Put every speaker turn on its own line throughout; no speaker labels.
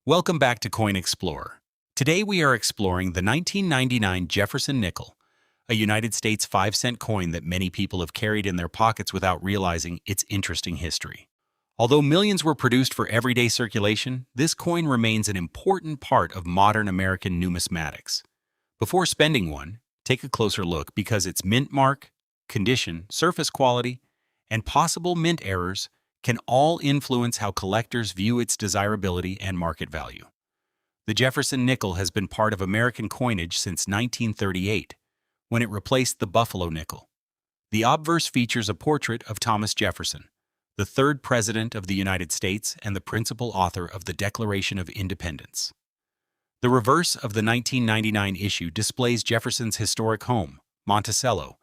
Welcome back to Coin Explorer. Today we are exploring the 1999 Jefferson Nickel, a United States 5-cent coin that many people have carried in their pockets without realizing its interesting history. Although millions were produced for everyday circulation, this coin remains an important part of modern American numismatics. Before spending one, take a closer look because its mint mark, condition, surface quality, and possible mint errors can all influence how collectors view its desirability and market value. The Jefferson nickel has been part of American coinage since 1938, when it replaced the Buffalo nickel. The obverse features a portrait of Thomas Jefferson, the third President of the United States and the principal author of the Declaration of Independence. The reverse of the 1999 issue displays Jefferson's historic home, Monticello,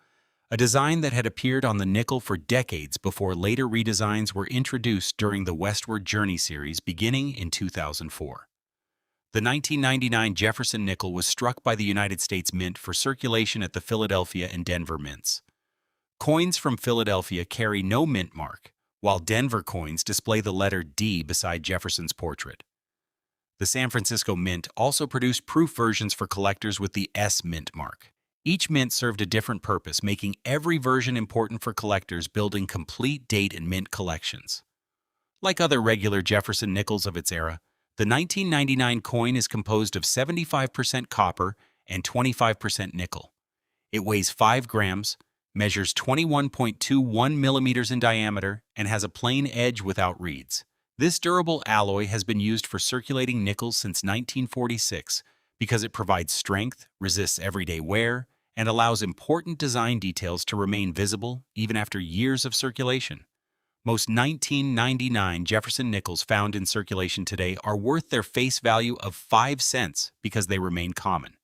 a design that had appeared on the nickel for decades before later redesigns were introduced during the Westward Journey series beginning in 2004. The 1999 Jefferson nickel was struck by the United States Mint for circulation at the Philadelphia and Denver mints. Coins from Philadelphia carry no mint mark, while Denver coins display the letter D beside Jefferson's portrait. The San Francisco Mint also produced proof versions for collectors with the S mint mark. Each mint served a different purpose, making every version important for collectors building complete date and mint collections. Like other regular Jefferson nickels of its era, the 1999 coin is composed of 75% copper and 25% nickel. It weighs 5 grams, measures 21.21 millimeters in diameter, and has a plain edge without reeds. This durable alloy has been used for circulating nickels since 1946 because it provides strength, resists everyday wear, and allows important design details to remain visible even after years of circulation. Most 1999 Jefferson nickels found in circulation today are worth their face value of 5 cents because they remain common.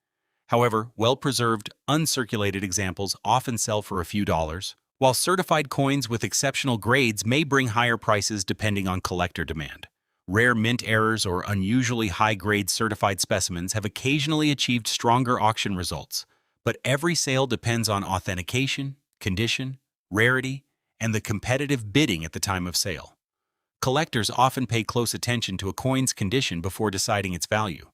However, well-preserved, uncirculated examples often sell for a few dollars, while certified coins with exceptional grades may bring higher prices depending on collector demand. Rare mint errors or unusually high-grade certified specimens have occasionally achieved stronger auction results, but every sale depends on authentication, condition, rarity, and the competitive bidding at the time of sale. Collectors often pay close attention to a coin's condition before deciding its value.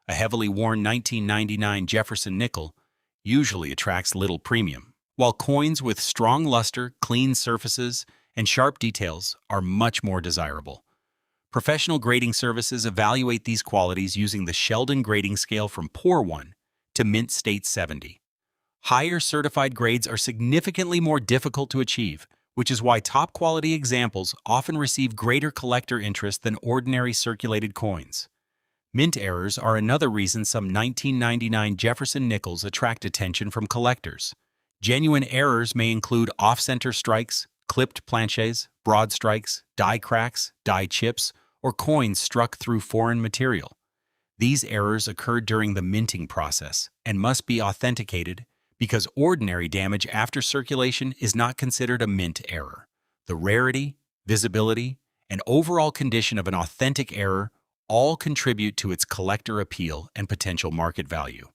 A heavily worn 1999 Jefferson nickel usually attracts little premium, while coins with strong luster, clean surfaces, and sharp details are much more desirable. Professional grading services evaluate these qualities using the Sheldon grading scale from Poor 1 to Mint State 70. Higher certified grades are significantly more difficult to achieve, which is why top-quality examples often receive greater collector interest than ordinary circulated coins. Mint errors are another reason some 1999 Jefferson nickels attract attention from collectors. Genuine errors may include off-center strikes, clipped planches, broad strikes, die cracks, die chips, or coins struck through foreign material. These errors occurred during the minting process and must be authenticated because ordinary damage after circulation is not considered a mint error. The rarity, visibility, and overall condition of an authentic error all contribute to its collector appeal and potential market value.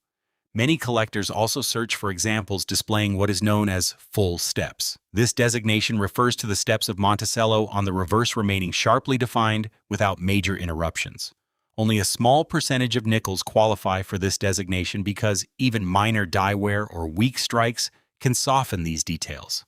Many collectors also search for examples displaying what is known as full steps. This designation refers to the steps of Monticello on the reverse remaining sharply defined without major interruptions. Only a small percentage of nickels qualify for this designation because even minor die wear or weak strikes can soften these details.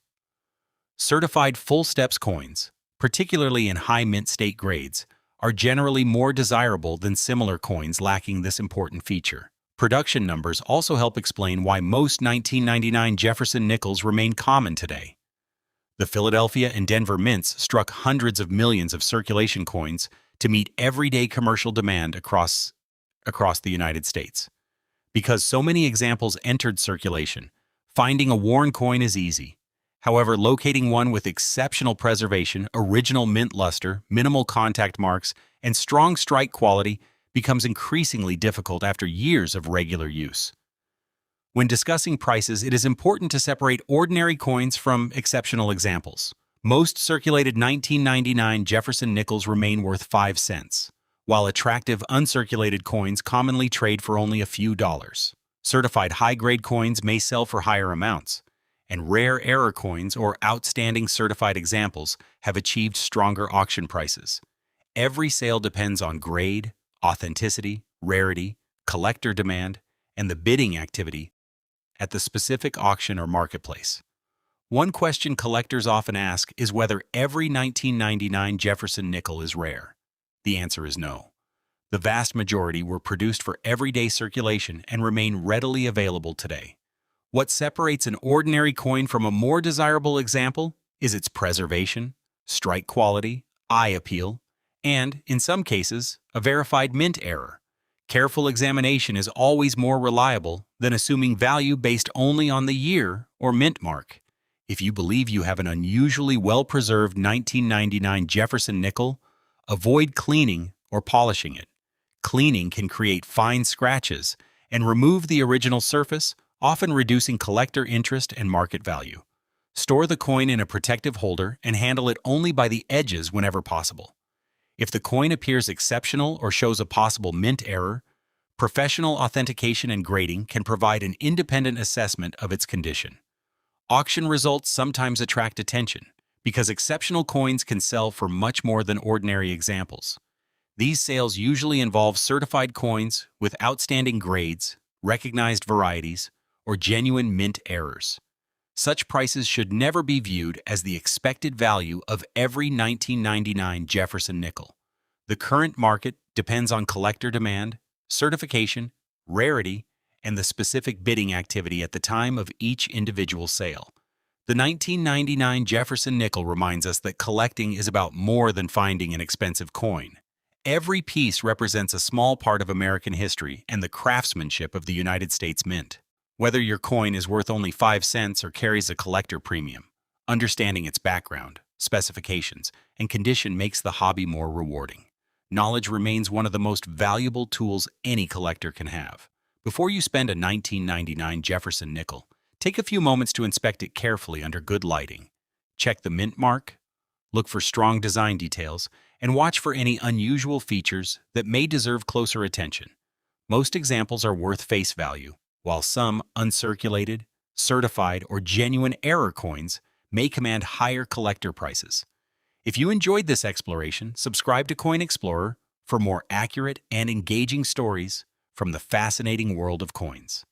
Certified full steps coins, particularly in high mint state grades, are generally more desirable than similar coins lacking this important feature. Production numbers also help explain why most 1999 Jefferson nickels remain common today. The Philadelphia and Denver mints struck hundreds of millions of circulation coins to meet everyday commercial demand across the United States. Because so many examples entered circulation, finding a worn coin is easy. However, locating one with exceptional preservation, original mint luster, minimal contact marks, and strong strike quality becomes increasingly difficult after years of regular use. When discussing prices, it is important to separate ordinary coins from exceptional examples. Most circulated 1999 Jefferson nickels remain worth 5 cents, while attractive uncirculated coins commonly trade for only a few dollars. Certified high-grade coins may sell for higher amounts, and rare error coins or outstanding certified examples have achieved stronger auction prices. Every sale depends on grade, authenticity, rarity, collector demand, and the bidding activity at the specific auction or marketplace. One question collectors often ask is whether every 1999 Jefferson nickel is rare. The answer is no. The vast majority were produced for everyday circulation and remain readily available today. What separates an ordinary coin from a more desirable example is its preservation, strike quality, eye appeal, and, in some cases, a verified mint error. Careful examination is always more reliable than assuming value based only on the year or mint mark. If you believe you have an unusually well-preserved 1999 Jefferson nickel, avoid cleaning or polishing it. Cleaning can create fine scratches and remove the original surface, often reducing collector interest and market value. Store the coin in a protective holder and handle it only by the edges whenever possible. If the coin appears exceptional or shows a possible mint error, professional authentication and grading can provide an independent assessment of its condition. Auction results sometimes attract attention because exceptional coins can sell for much more than ordinary examples. These sales usually involve certified coins with outstanding grades, recognized varieties, or genuine mint errors. Such prices should never be viewed as the expected value of every 1999 Jefferson nickel. The current market depends on collector demand, certification, rarity, and the specific bidding activity at the time of each individual sale. The 1999 Jefferson nickel reminds us that collecting is about more than finding an expensive coin. Every piece represents a small part of American history and the craftsmanship of the United States Mint. Whether your coin is worth only 5 cents or carries a collector premium, understanding its background, specifications, and condition makes the hobby more rewarding. Knowledge remains one of the most valuable tools any collector can have. Before you spend a 1999 Jefferson nickel, take a few moments to inspect it carefully under good lighting. Check the mint mark, look for strong design details, and watch for any unusual features that may deserve closer attention. Most examples are worth face value, while some uncirculated, certified, or genuine error coins may command higher collector prices. If you enjoyed this exploration, subscribe to Coin Explorer for more accurate and engaging stories from the fascinating world of coins.